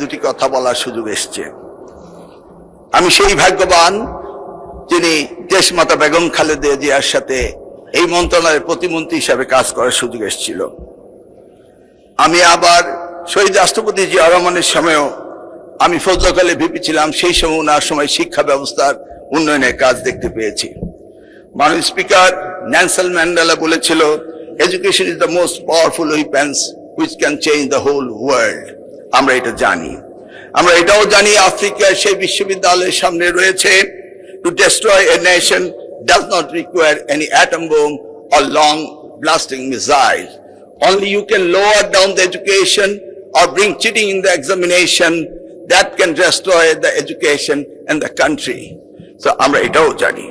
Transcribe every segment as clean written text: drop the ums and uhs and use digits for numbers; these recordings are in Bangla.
দুটি কথা বলার সুযোগ এসছে। আমি সেই ভাগ্যবান যিনি দেশমাতা বেগম খালেদা জিয়ার সাথে এই মন্ত্রণালয়ের প্রতিমন্ত্রী হিসাবে কাজ করার সুযোগ এসেছিল। আমি আবার শহীদ রাষ্ট্রপতি জিয়া রহমানের সময়ও আমি ফজলকালে ভিপি ছিলাম, সেই সময় ওনার সময় শিক্ষা ব্যবস্থার উন্নয়নের কাজ দেখতে পেয়েছি। মাননীয় স্পিকার নেলসন ম্যান্ডেলা বলেছিল, education is the most powerful weapons which can change the whole world. আমরা এটা জানি। আমরা এটাও জানি আফ্রিকার সেই বিশ্ববিদ্যালয়ের সামনে রয়েছে, to destroy a nation does not require any atom bomb or long blasting missile. Only you can lower down the education or bring cheating in the examination that can destroy the education and the country. So আমরা এটাও জানি।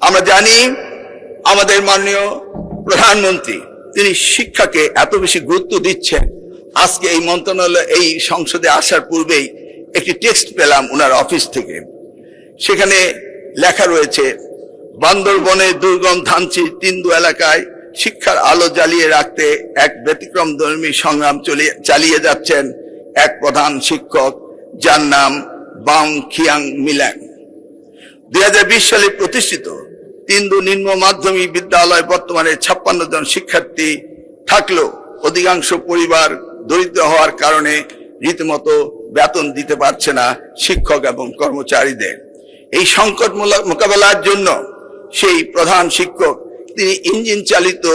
আমরা জানি আমাদের মাননীয় প্রধানমন্ত্রী তিনি শিক্ষাকে এত বেশি গুরুত্ব দিচ্ছেন। আজকে এই মন্ত্রণালয় এই সংসদে আসার পূর্বেই একটি টেক্সট পেলাম ওনার অফিস থেকে। সেখানে লেখা রয়েছে, বান্দরবনের দুর্গম ধানচি তিন্দু এলাকায় শিক্ষার আলো জ্বালিয়ে রাখতে এক ব্যতিক্রমধর্মী সংগ্রাম চালিয়ে যাচ্ছেন এক প্রধান শিক্ষক, যার নাম বাং খিয়াং মিল্যাং। 2020 সালে প্রতিষ্ঠিত তিন্দু নিম্ন মাধ্যমিক বিদ্যালয় বর্তমানে 56 জন শিক্ষার্থী থাকলেও অধিকাংশ পরিবার দরিদ্র হওয়ার কারণে রীতিমতো বেতন দিতে পারছে না শিক্ষক এবং কর্মচারীদের। এই সংকট মোকাবেলার জন্য সেই প্রধান শিক্ষক তিনি ইঞ্জিন চালিত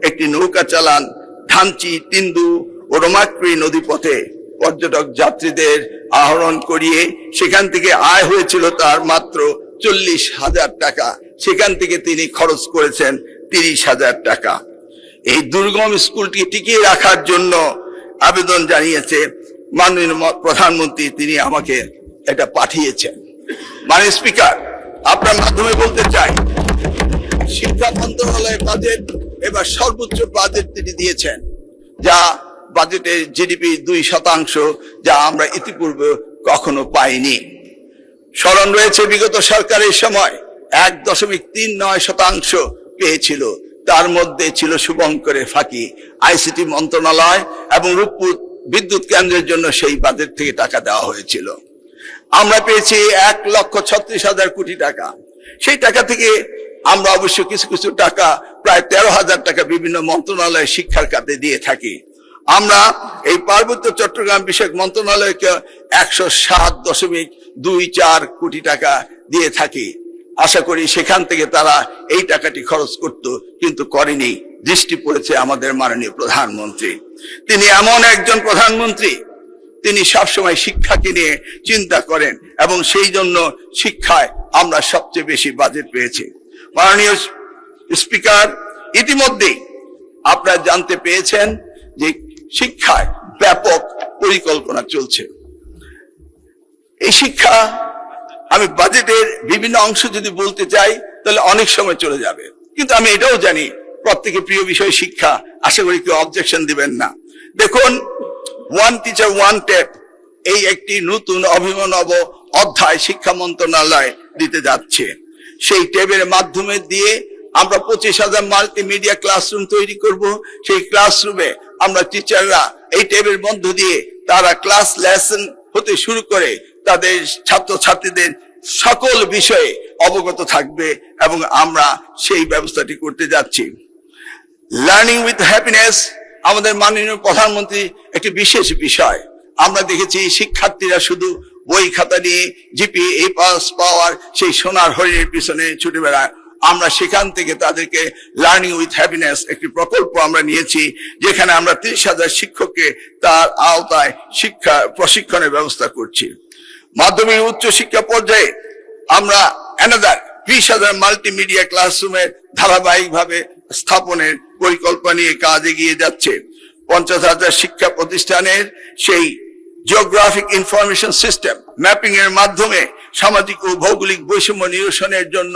একটি নৌকা চালান ধানচি, তিন্দু ও রোমাক্রি নদীপথে পর্যটক যাত্রীদের আহরণ করিয়ে সেখান থেকে আয় হয়েছিল তার মাত্র 40,000 টাকা। সেখান থেকে তিনি খরচ করেছেন 30,000 টাকা। এই দুর্গম স্কুলটি টিকিয়ে রাখার জন্য আবেদন জানিয়েছে মাননীয় প্রধানমন্ত্রী, তিনি আমাকে এটা পাঠিয়েছেন। মাননীয় স্পিকার, আপনার মাধ্যমে বলতে চাই, শিক্ষা মন্ত্রণালয়ের বাজেট এবার সর্বোচ্চ বাজেট তিনি দিয়েছেন, যা বাজেটের জিডিপি 2%, যা আমরা ইতিপূর্বে কখনো পাইনি। স্মরণ রয়েছে বিগত সরকারের সময় 1.39% পেয়েছিল, তার মধ্যে ছিল শুভঙ্করের ফাঁকি। আইসিটি মন্ত্রণালয় এবং রূপপুর বিদ্যুৎ কেন্দ্রের জন্য সেই বাজেট থেকে টাকা দেওয়া হয়েছিল। আমরা পেয়েছি 1,36,000 কোটি টাকা। সেই টাকা থেকে আমরা অবশ্য কিছু কিছু টাকা, প্রায় 13,000 টাকা বিভিন্ন মন্ত্রণালয়ে শিক্ষার খাতে দিয়ে থাকি। আমরা এই পার্বত্য চট্টগ্রাম বিষয়ক মন্ত্রণালয়কে 107.24 কোটি টাকা দিয়ে থাকি। আশা করি সেখান থেকে তারা এই টাকাটি খরচ করত, কিন্তু করেনি। দৃষ্টি পড়েছে আমাদের মাননীয় প্রধানমন্ত্রী। তিনি এমন একজন প্রধানমন্ত্রী, তিনি সবসময় শিক্ষাকে নিয়ে চিন্তা করেন এবং সেই জন্য শিক্ষায় আমরা সবচেয়ে বেশি বাজেট পেয়েছি। মাননীয় স্পিকার, ইতিমধ্যেই আপনারা জানতে পেরেছেন যে শিক্ষায় ব্যাপক পরিকল্পনা চলছে। এই শিক্ষা, আমি বাজেটের বিভিন্ন অংশ যদি বলতে চাই তাহলে অনেক সময় চলে যাবে, কিন্তু আমি এটাও জানি প্রত্যেকের প্রিয় বিষয় শিক্ষা। আশা করি কেউ অবজেকশন দিবেন না। দেখুন, ওয়ান টিচার ওয়ান ট্যাব, এই একটি নতুন অভিনব অধ্যায় শিক্ষা মন্ত্রণালয় দিতে যাচ্ছে। সেই ট্যাবের মাধ্যমে দিয়ে আমরা 25,000 মাল্টিমিডিয়া ক্লাসরুম তৈরি করব। সেই ক্লাসরুমে আমরা টিচাররা এই ট্যাবের মধ্য দিয়ে তারা ক্লাস লেসন হতে শুরু করে তাদের ছাত্রছাত্রীদের সকল বিষয়ে অবগত থাকবে এবং আমরা সেই ব্যবস্থাটি করতে যাচ্ছি। লার্নিং উইথ হ্যাপিনেস আমাদের মাননীয় প্রধানমন্ত্রী একটি বিশেষ বিষয়। আমরা দেখেছি শিক্ষার্থীরা শুধু বই খাতা নিয়ে জিপিএ এ পাস পাওয়ার সেই সোনার হরিণের পিছনে ছুটে বেড়ায়। আমরা সেখান থেকে তাদেরকে লার্নিং উইথ হ্যাপিনেস একটি প্রকল্প আমরা নিয়েছি, যেখানে আমরা 30,000 শিক্ষককে তার আওতায় শিক্ষা প্রশিক্ষণের ব্যবস্থা করছি। মাধ্যমিক উচ্চ শিক্ষা পর্যায়ে আমরা অ্যানাদার 20,000 মাল্টিমিডিয়া ক্লাসরুমের ধারাবাহিকভাবে স্থাপনের পরিকল্পনা নিয়ে কাজ এগিয়ে যাচ্ছে। 50,000 শিক্ষা প্রতিষ্ঠানের সেই জিওগ্রাফিক ইনফরমেশন সিস্টেম ম্যাপিং এর মাধ্যমে সামাজিক ও ভৌগোলিক বৈষম্য নিরসনের জন্য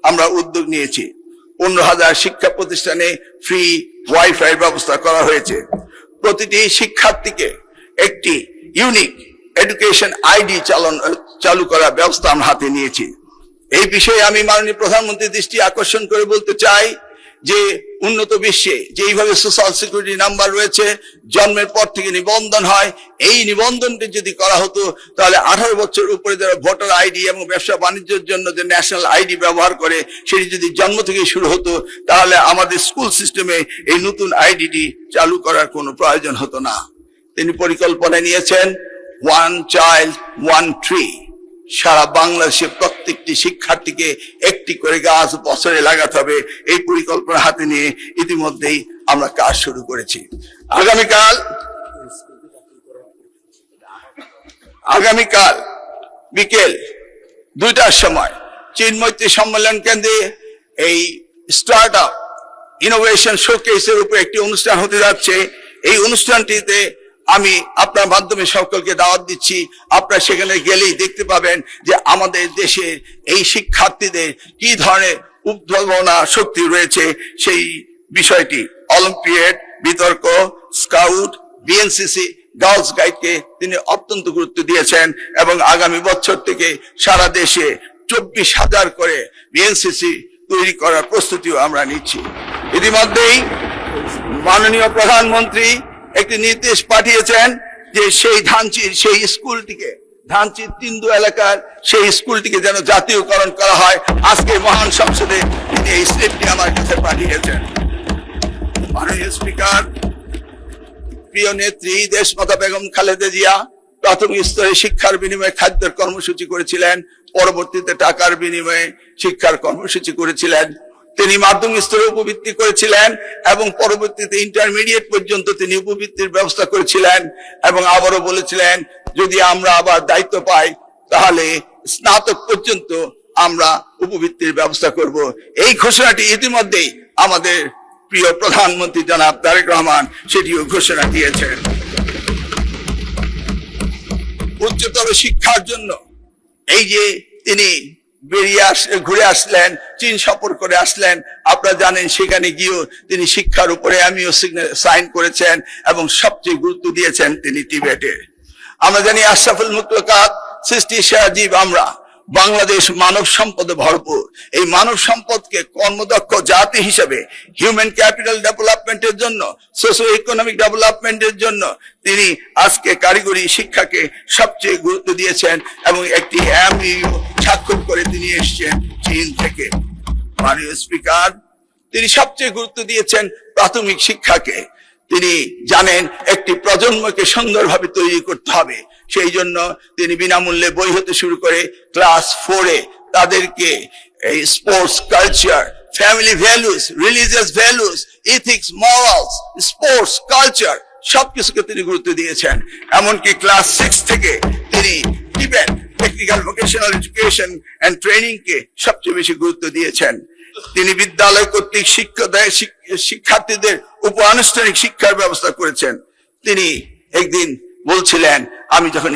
আমরা উদ্যোগ নিয়েছি। 15,000 শিক্ষা প্রতিষ্ঠানে ফ্রি ওয়াইফাই ব্যবস্থা করা হয়েছে। প্রতিটি শিক্ষার্থীকে একটি ইউনিক এডুকেশন আইডি চালু করার ব্যবস্থা আমরা হাতে নিয়েছি। এই বিষয়ে আমি মাননীয় প্রধানমন্ত্রীর দৃষ্টি আকর্ষণ করে বলতে চাই যে উন্নত বিশ্বে যেইভাবে সোশ্যাল সিকিউরিটি নাম্বার রয়েছে, জন্মের পর থেকে নিবন্ধন হয়, এই নিবন্ধনটি যদি করা হতো তাহলে 18 বছর উপরে যারা ভোটার আইডি এবং ব্যবসা বাণিজ্যের জন্য যে ন্যাশনাল আইডি ব্যবহার করে সেটি যদি জন্ম থেকে শুরু হতো তাহলে আমাদের স্কুল সিস্টেমে এই নতুন আইডিটি চালু করার কোনো প্রয়োজন হতো না। তিনি পরিকল্পনা নিয়েছেন ওয়ান চাইল্ড ওয়ান ট্রি, সারা বাংলাদেশের প্রত্যেকটি শিক্ষার্থীকে একটি করে গাছ বছরে লাগাতে হবে। এই পরিকল্পনা হাতে নিয়ে ইতিমধ্যেই আমরা কাজ শুরু করেছি। আগামীকাল বিকেল 2টার সময় চিন্মৈত্রী সম্মেলন কেন্দ্রে এই স্টার্ট আপ ইনোভেশন শোকেসের উপর একটি অনুষ্ঠান হতে যাচ্ছে। এই অনুষ্ঠানটিতে আমি আপনার মাধ্যমে সকলকে দাওয়াত দিচ্ছি। আপনারা সেখানে গেলেই দেখতে পাবেন যে আমাদের দেশের এই শিক্ষার্থীদের কি ধরনের উদ্ভাবনা শক্তি রয়েছে সেই বিষয়টি। অলিম্পিয়াড, বিতর্ক, স্কাউট, বিএনসিসি, গার্লস গাইডকে তিনি অত্যন্ত গুরুত্ব দিয়েছেন এবং আগামী বছর থেকে সারা দেশে 24,000 করে বিএনসিসি তৈরি করার প্রস্তুতিও আমরা নিচ্ছি। ইতিমধ্যেই মাননীয় প্রধানমন্ত্রী একটি নির্দেশ পাঠিয়েছেন যে সেই স্কুলটিকে, ধানচির তিন্দু এলাকার সেই স্কুলটিকে যেন জাতীয়করণ করা হয়। আজকে মহান সংসদে তিনি এই স্লিপটি আমার কাছে পাঠিয়েছেন। মাননীয় স্পিকার, প্রিয় নেত্রী দেশমাতা বেগম খালেদা জিয়া প্রাথমিক স্তরে শিক্ষার বিনিময়ে খাদ্যের কর্মসূচি করেছিলেন, পরবর্তীতে টাকার বিনিময়ে শিক্ষার কর্মসূচি করেছিলেন। তিনি মাধ্যমিক স্তরে উপবৃত্তি করেছিলেন এবং পরবর্তীতে ইন্টারমিডিয়েট পর্যন্ত তিনি উপবৃত্তির ব্যবস্থা করেছিলেন এবং আবারও বলেছিলেন যদি আমরা আবার দায়িত্ব পাই তাহলে স্নাতক পর্যন্ত আমরা উপবৃত্তির ব্যবস্থা করব। এই ঘোষণাটি ইতিমধ্যেই আমাদের প্রিয় প্রধানমন্ত্রী জনাব তারেক রহমান সেটিও ঘোষণা দিয়েছেন। উচ্চতর শিক্ষার জন্য এই যে তিনি ঘুরে আসলেন, চীন সফর করে আসলেন, আপনারা জানেন সেখানে গিয়েও তিনি শিক্ষার উপরে আমিও সাইন করেছেন এবং সবচেয়ে গুরুত্ব দিয়েছেন তিনি টিবেটে। আমরা জানি আশরাফুল মুখলুকাত সৃষ্টি সেরা জীব আমরা। বাংলাদেশ মানব সম্পদে ভরপুর। এই মানব সম্পদকে কর্মদক্ষ জাতি হিসেবে হিউম্যান ক্যাপিটাল ডেভেলপমেন্টের জন্য, সোশিও ইকোনমিক ডেভেলপমেন্টের জন্য তিনি আজকে কারিগরি শিক্ষাকে সবচেয়ে গুরুত্ব দিয়েছেন এবং একটি এমইউ স্বাক্ষর করে তিনি এসেছেন চীন থেকে। মাননীয় স্পিকার, তিনি সবচেয়ে গুরুত্ব দিয়েছেন প্রাথমিক শিক্ষাকে। তিনি জানেন একটি প্রজন্মকে সুন্দরভাবে তৈরি করতে হবে, সেই জন্য তিনি বিনামূল্যে বই হতে শুরু করে ক্লাস 4-এ তাদেরকে এই sports culture, family values, religious values, ethics, morals, sports culture সবকিছুকে তিনি গুরুত্ব দিয়েছেন। এমনকি ক্লাস 6 থেকে তিনি টিবেট technical vocational education and training কে সবচেয়ে বেশি গুরুত্ব দিয়েছেন। তিনি বিদ্যালয় কর্তৃক শিক্ষার্থীদের উপ আনুষ্ঠানিক শিক্ষার ব্যবস্থা করেছেন। তিনি একদিন বলছিলেন, আমি যখন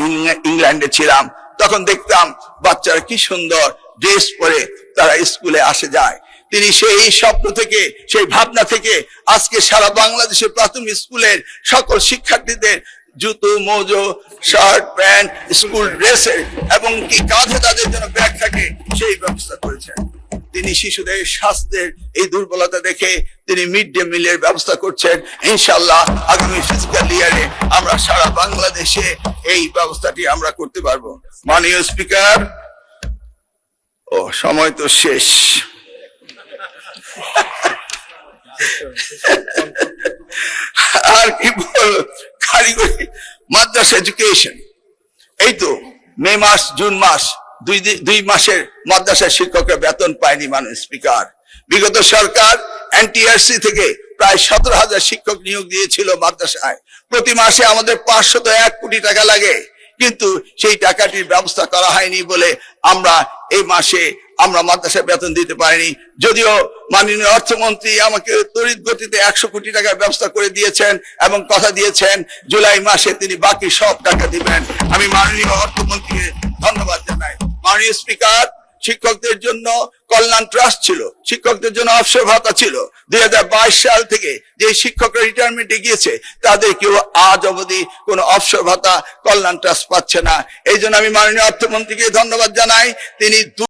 ইংল্যান্ডে ছিলাম তখন দেখতাম বাচ্চারা কি সুন্দর ড্রেস পরে তারা স্কুলে আসে যায়। তিনি সেই স্বপ্ন থেকে, সেই ভাবনা থেকে আজকে সারা বাংলাদেশের প্রাথমিক স্কুলের সকল শিক্ষার্থীদের জুতো, মোজো, শার্ট, প্যান্ট, স্কুল ড্রেসের এবং কি কাঁধে তাদের জন্য ব্যাগ থাকে সেই ব্যবস্থা করেছেন। তিনি শিশুদের স্বাস্থ্যের এই দুর্বলতা দেখে তিনি মিড ডে মিলের ব্যবস্থা করছেন। ইনশাআল্লাহ আগামী ফিজিক্যাল ইয়ারে আমরা সারা বাংলাদেশে এই ব্যবস্থাটি আমরা করতে পারবো। মাননীয় স্পিকার, সময় তো শেষ। আর কি বল, কারিগরি মাদ্রাসা এডুকেশন, এই তো মে মাস, জুন মাস, দুই মাসের মাদ্রাসা শিক্ষকরা বেতন পায়নি। মাননীয় স্পিকার, বিগত সরকার এনটিআরসি থেকে প্রায় 17,000 শিক্ষক নিয়োগ দিয়েছিল মাদ্রাসায়। প্রতি মাসে আমাদের 501 কোটি টাকা লাগে, কিন্তু সেই টাকাটির ব্যবস্থা করা হয়নি বলে আমরা এই মাসে আমরা মাদ্রাসায় বেতন দিতে পারিনি। যদিও মাননীয় অর্থমন্ত্রী আমাকে তড়িৎ গতিতে 100 কোটি টাকার ব্যবস্থা করে দিয়েছেন এবং কথা দিয়েছেন জুলাই মাসে তিনি বাকি সব টাকা দিবেন। আমি মাননীয় অর্থমন্ত্রীকে ধন্যবাদ জানাই। মাননীয় স্পিকার, শিক্ষকদের জন্য কল্যাণ ট্রাস্ট ছিল, শিক্ষকদের জন্য অবসর ভাতা ছিল। 2022 সাল থেকে যে শিক্ষকরা রিটায়ারমেন্টে গিয়েছে তাদের কেউ আজ অবধি কোনো অবসর ভাতা কল্যাণ ট্রাস্ট পাচ্ছে না। এই জন্য আমি মাননীয় অর্থমন্ত্রীকে ধন্যবাদ জানাই। তিনি